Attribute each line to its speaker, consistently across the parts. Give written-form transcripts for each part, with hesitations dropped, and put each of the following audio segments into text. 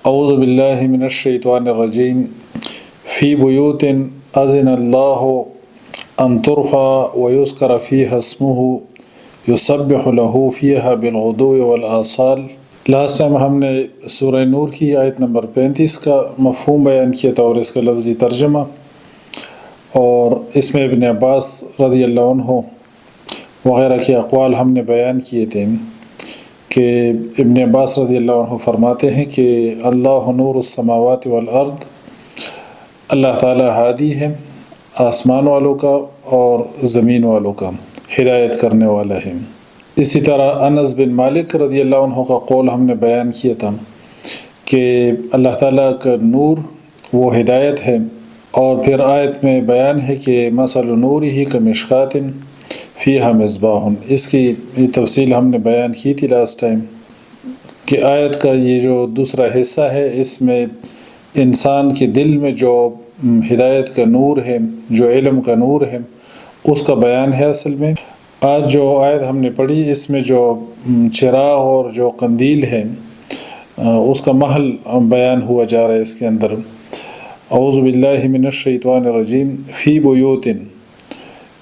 Speaker 1: اعوذ باللہ من الشیطان الرجیم فی بیوت اذن اللہ ان ترفع ویذکر فیہا اسمہ یسبح لہ فیہا بالغدو والآصال۔ لاسٹ ٹائم ہم نے سورہ نور کی آیت نمبر 35 کا مفہوم بیان کیا تھا اور اس کا لفظی ترجمہ، اور اس میں ابن عباس رضی اللہ عنہ وغیرہ کے اقوال ہم نے بیان کیے تھے کہ ابن عباس رضی اللہ عنہ فرماتے ہیں کہ اللہ نور السماوات والارض، اللہ تعالی ہادی ہے آسمان والوں کا اور زمین والوں کا، ہدایت کرنے والا ہے۔ اسی طرح انس بن مالک رضی اللہ عنہ کا قول ہم نے بیان کیا تھا کہ اللہ تعالیٰ کا نور وہ ہدایت ہے، اور پھر آیت میں بیان ہے کہ مثل نورہ کمشکات فیہا مصباح۔ اس کی یہ تفصیل ہم نے بیان کی تھی لاسٹ ٹائم کہ آیت کا یہ جو دوسرا حصہ ہے اس میں انسان کے دل میں جو ہدایت کا نور ہے، جو علم کا نور ہے، اس کا بیان ہے۔ اصل میں آج جو آیت ہم نے پڑھی اس میں جو چراغ اور جو قندیل ہے اس کا محل بیان ہوا جا رہا ہے اس کے اندر۔ اعوذ باللہ من الشیطان الرجیم فی بیوت،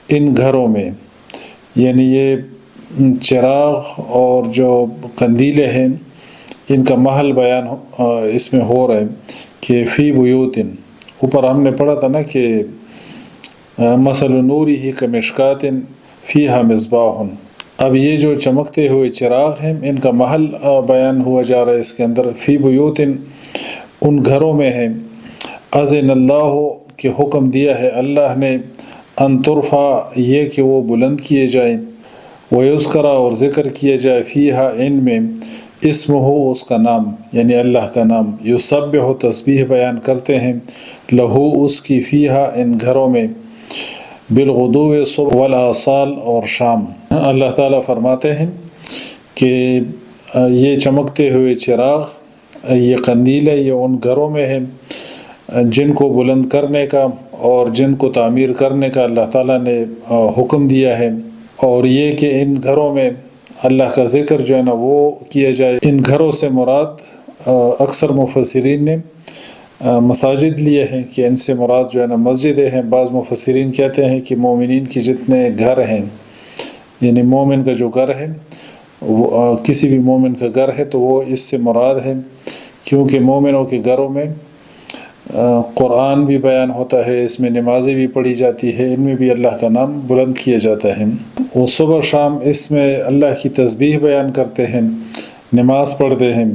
Speaker 1: ان گھروں میں، یعنی یہ چراغ اور جو قندیلیں ہیں ان کا محل بیان اس میں ہو رہا ہے کہ فی بیوت۔ اوپر ہم نے پڑھا تھا نا کہ مثل نورہ کمشکات فیہا مصباح۔ اب یہ جو چمکتے ہوئے چراغ ہیں ان کا محل بیان ہوا جا رہا ہے اس کے اندر۔ فی بیوت، ان گھروں میں ہیں، اذن اللہ، کہ حکم دیا ہے اللہ نے، ان ترفع، یہ کہ وہ بلند کیے جائیں، ویذکر، اور ذکر کیا جائے، فیہا، ان میں، اسمہ، اس کا نام، یعنی اللہ کا نام، یسبح، تسبیح بیان کرتے ہیں، لہو، اس کی، فیہا، ان گھروں میں، بالغدو، صبح، والآصال، اور شام۔ اللہ تعالیٰ فرماتے ہیں کہ یہ چمکتے ہوئے چراغ، یہ قندیل ہے، یہ ان گھروں میں ہیں جن کو بلند کرنے کا اور جن کو تعمیر کرنے کا اللہ تعالیٰ نے حکم دیا ہے، اور یہ کہ ان گھروں میں اللہ کا ذکر جو ہے نا وہ کیا جائے۔ ان گھروں سے مراد اکثر مفسرین نے مساجد لیے ہیں کہ ان سے مراد جو ہے نا مسجدیں ہیں۔ بعض مفسرین کہتے ہیں کہ مومنین کی جتنے گھر ہیں، یعنی مومن کا جو گھر ہے، وہ کسی بھی مومن کا گھر ہے تو وہ اس سے مراد ہے، کیونکہ مومنوں کے گھروں میں قرآن بھی بیان ہوتا ہے، اس میں نمازیں بھی پڑھی جاتی ہے، ان میں بھی اللہ کا نام بلند کیا جاتا ہے۔ وہ صبح شام اس میں اللہ کی تسبیح بیان کرتے ہیں، نماز پڑھتے ہیں۔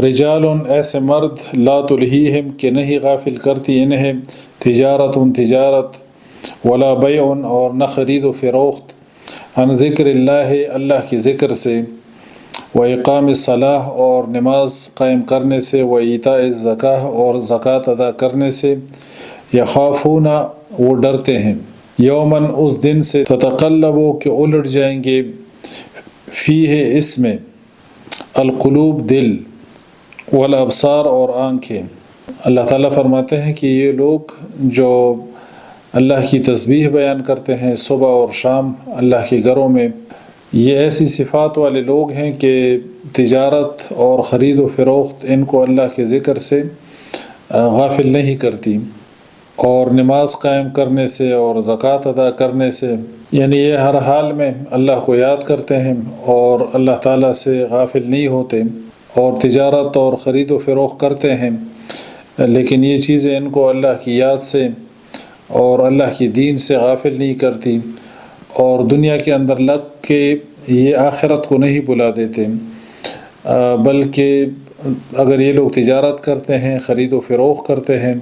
Speaker 1: رجال، ایسے مرد، لا تلہیہم، کہ نہیں غافل کرتی انہیں، تجارت، تجارت، ولا بیع، اور نہ خرید و فروخت، عن ذکر اللہ، اللہ کی ذکر سے، وإقام الصلاۃ، اور نماز قائم کرنے سے، وإیتاء الزکاۃ، اور زکوٰۃ ادا کرنے سے، یخافون، وہ ڈرتے ہیں، یوماً، اس دن سے، تتقلب، کہ الٹ جائیں گے، فیہ، اس میں، القلوب، دل، والابصار، اور آنکھیں۔ اللہ تعالیٰ فرماتے ہیں کہ یہ لوگ جو اللہ کی تسبیح بیان کرتے ہیں صبح اور شام اللہ کے گھروں میں، یہ ایسی صفات والے لوگ ہیں کہ تجارت اور خرید و فروخت ان کو اللہ کے ذکر سے غافل نہیں کرتی، اور نماز قائم کرنے سے اور زکوٰۃ ادا کرنے سے، یعنی یہ ہر حال میں اللہ کو یاد کرتے ہیں اور اللہ تعالیٰ سے غافل نہیں ہوتے، اور تجارت اور خرید و فروخت کرتے ہیں، لیکن یہ چیزیں ان کو اللہ کی یاد سے اور اللہ کی دین سے غافل نہیں کرتی، اور دنیا کے اندر لگ کے یہ آخرت کو نہیں بلا دیتے، بلکہ اگر یہ لوگ تجارت کرتے ہیں، خرید و فروخت کرتے ہیں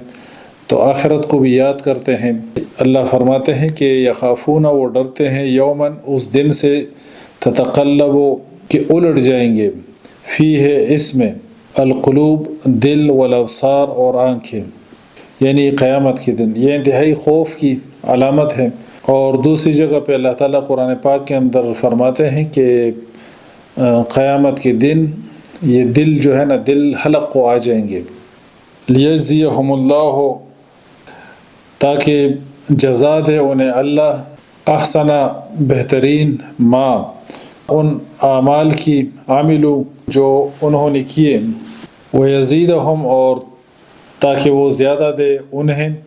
Speaker 1: تو آخرت کو بھی یاد کرتے ہیں۔ اللہ فرماتے ہیں کہ یخافون، وہ ڈرتے ہیں، یوماً، اس دن سے، تتقلب، کہ الٹ جائیں گے، فیہ، اس میں، القلوب، دل، والابصار، اور آنکھیں، یعنی قیامت کے دن۔ یہ انتہائی خوف کی علامت ہے۔ اور دوسری جگہ پہ اللہ تعالیٰ قرآن پاک کے اندر فرماتے ہیں کہ قیامت کے دن یہ دل جو ہے نا، دل حلق کو آ جائیں گے، لیجزیہم اللہ، تاکہ جزا دے انہیں اللہ، احسن، بہترین، ان اعمال کی، عاملو، جو انہوں نے کیے، وَيَزِيدَهُمْ اور تاکہ وہ زیادہ دے انہیں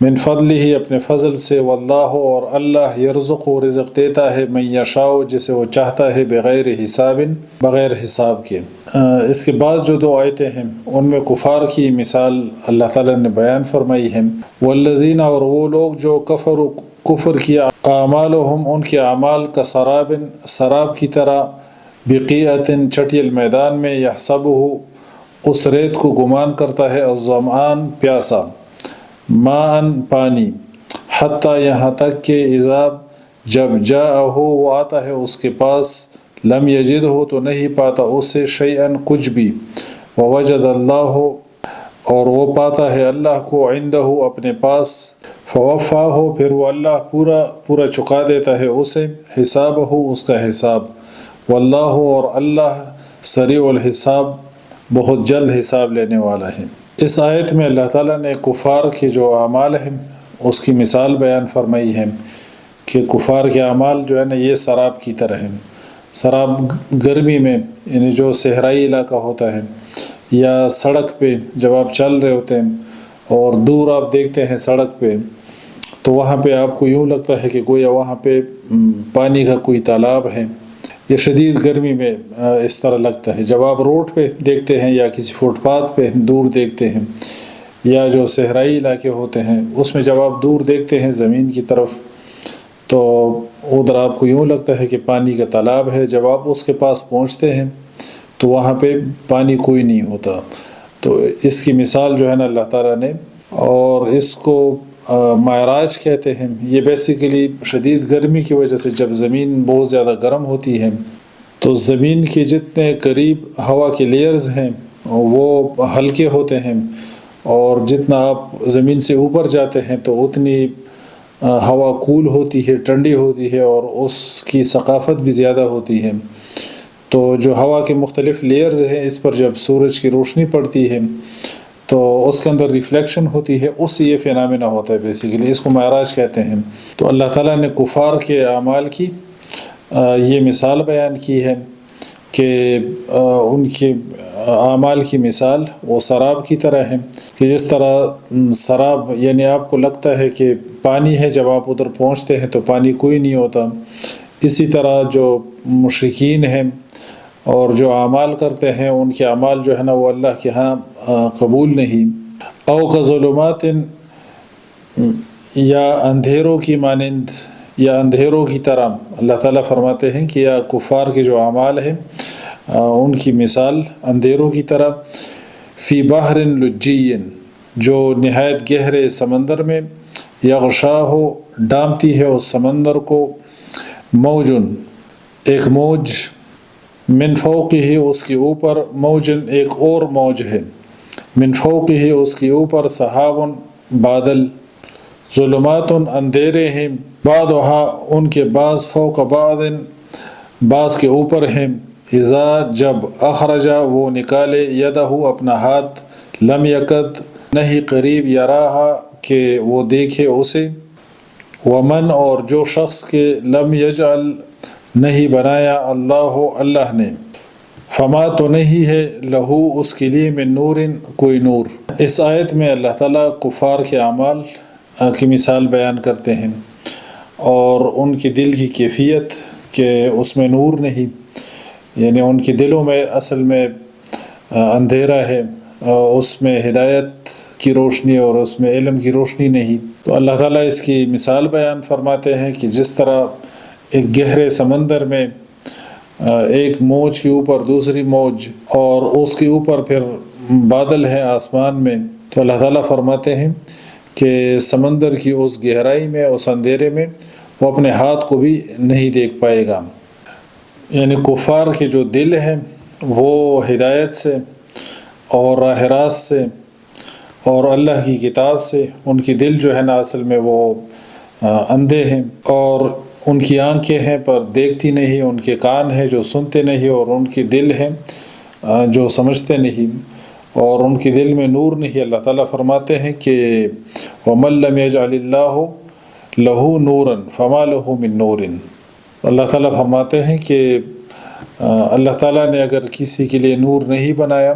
Speaker 1: من فضلہ اپنے فضل سے واللہ اور اللہ یرزق و رزق دیتا ہے من یشاء جسے وہ چاہتا ہے بغیر حساب بغیر حساب کے۔ اس کے بعد جو دو آیتیں ہیں ان میں کفار کی مثال اللہ تعالیٰ نے بیان فرمائی ہے۔ والذین اور وہ لوگ جو کفر کیا اعمالہم ان کے اعمال کا سراب کی طرح بقیعۃ چٹیل میدان میں یحسبہ اس ریت کو گمان کرتا ہے الظمآن پیاسا ماء پانی حتیٰ یہاں تک کہ اذا جب جاءہ وہ آتا ہے اس کے پاس لم یجدہ تو نہیں پاتا اسے شیئا کچھ بھی ووجد اللہ اور وہ پاتا ہے اللہ کو عندہ اپنے پاس فوفاہ پھر وہ اللہ پورا چکا دیتا ہے اسے حسابہ اس کا حساب واللہ اور اللہ سریع الحساب بہت جلد حساب لینے والا ہے۔ اس آیت میں اللہ تعالیٰ نے کفار کے جو اعمال ہیں اس کی مثال بیان فرمائی ہے کہ کفار کے اعمال جو ہے نا یہ سراب کی طرح ہیں۔ سراب گرمی میں یعنی جو صحرائی علاقہ ہوتا ہے یا سڑک پہ جب آپ چل رہے ہوتے ہیں اور دور آپ دیکھتے ہیں سڑک پہ تو وہاں پہ آپ کو یوں لگتا ہے کہ گویا وہاں پہ پانی کا کوئی تالاب ہے۔ یہ شدید گرمی میں اس طرح لگتا ہے۔ جب آپ روڈ پہ دیکھتے ہیں یا کسی فٹ پاتھ پہ دور دیکھتے ہیں یا جو صحرائی علاقے ہوتے ہیں اس میں جب آپ دور دیکھتے ہیں زمین کی طرف تو ادھر آپ کو یوں لگتا ہے کہ پانی کا تالاب ہے۔ جب آپ اس کے پاس پہنچتے ہیں تو وہاں پہ پانی کوئی نہیں ہوتا۔ تو اس کی مثال جو ہے نا اللہ تعالیٰ نے، اور اس کو معراج کہتے ہیں۔ یہ بیسیکلی شدید گرمی کی وجہ سے جب زمین بہت زیادہ گرم ہوتی ہے تو زمین کے جتنے قریب ہوا کے لیئرز ہیں وہ ہلکے ہوتے ہیں، اور جتنا آپ زمین سے اوپر جاتے ہیں تو اتنی ہوا کول ہوتی ہے، ٹھنڈی ہوتی ہے، اور اس کی ثقافت بھی زیادہ ہوتی ہے۔ تو جو ہوا کے مختلف لیئرز ہیں اس پر جب سورج کی روشنی پڑتی ہے تو اس کے اندر ریفلیکشن ہوتی ہے، اس سے یہ فینامنا ہوتا ہے بیسیکلی، اس کو معراج کہتے ہیں۔ تو اللہ تعالیٰ نے کفار کے اعمال کی یہ مثال بیان کی ہے کہ ان کے اعمال کی مثال وہ سراب کی طرح ہے کہ جس طرح سراب یعنی آپ کو لگتا ہے کہ پانی ہے، جب آپ ادھر پہنچتے ہیں تو پانی کوئی نہیں ہوتا۔ اسی طرح جو مشرکین ہیں اور جو اعمال کرتے ہیں ان کے اعمال جو ہے نا وہ اللہ کے ہاں قبول نہیں۔ او کظلمات یا اندھیروں کی مانند یا اندھیروں کی طرح، اللہ تعالیٰ فرماتے ہیں کہ یا کفار کے جو اعمال ہیں ان کی مثال اندھیروں کی طرح فی بحر لجی جو نہایت گہرے سمندر میں یغشاہ ڈامتی ہے اس سمندر کو موجن ایک موج من فوقہ اس کے اوپر موجن ایک اور موج ہے من فوقہ اس کے اوپر سحاب بادل ظلمات اندھیرے ہیں بعضھا ان کے بعض فوق بعض کے اوپر ہیں اذا جب اخرجا وہ نکالے یدہ اپنا ہاتھ لم یکد نہیں قریب یراہا کہ وہ دیکھے اسے ومن اور جو شخص کے لم یجعل نہیں بنایا اللہ نے فما تو نہیں ہے لہو اس کے لیے من نور کوئی نور۔ اس آیت میں اللہ تعالیٰ کفار کے اعمال کی مثال بیان کرتے ہیں اور ان کی دل کی کیفیت کہ اس میں نور نہیں، یعنی ان کے دلوں میں اصل میں اندھیرا ہے، اس میں ہدایت کی روشنی اور اس میں علم کی روشنی نہیں۔ تو اللہ تعالیٰ اس کی مثال بیان فرماتے ہیں کہ جس طرح ایک گہرے سمندر میں ایک موج کے اوپر دوسری موج اور اس کے اوپر پھر بادل ہے آسمان میں، تو اللہ تعالیٰ فرماتے ہیں کہ سمندر کی اس گہرائی میں اس اندھیرے میں وہ اپنے ہاتھ کو بھی نہیں دیکھ پائے گا۔ یعنی کفار کے جو دل ہیں وہ ہدایت سے اور راہ راست سے اور اللہ کی کتاب سے ان کی دل جو ہے نا اصل میں وہ اندھے ہیں، اور ان کی آنکھیں ہیں پر دیکھتی نہیں، ان کے کان ہیں جو سنتے نہیں، اور ان کے دل ہیں جو سمجھتے نہیں، اور ان کے دل میں نور نہیں۔ اللہ تعالیٰ فرماتے ہیں کہ وَمَن لَّمْ يَجْعَلِ اللَّهُ لَهُ نُورًا فَمَا لَهُ مِن نُورٍ۔ اللہ تعالیٰ فرماتے ہیں کہ اللہ تعالیٰ نے اگر کسی کے لیے نور نہیں بنایا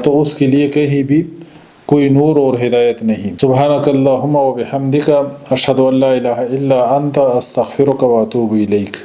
Speaker 1: تو اس کے لیے کہیں بھی کوئی نور اور ہدایت نہیں۔ سبحانک اللہم و بحمدک اشہد ان لا الہ الا انت استغفرک و اتوب الیک۔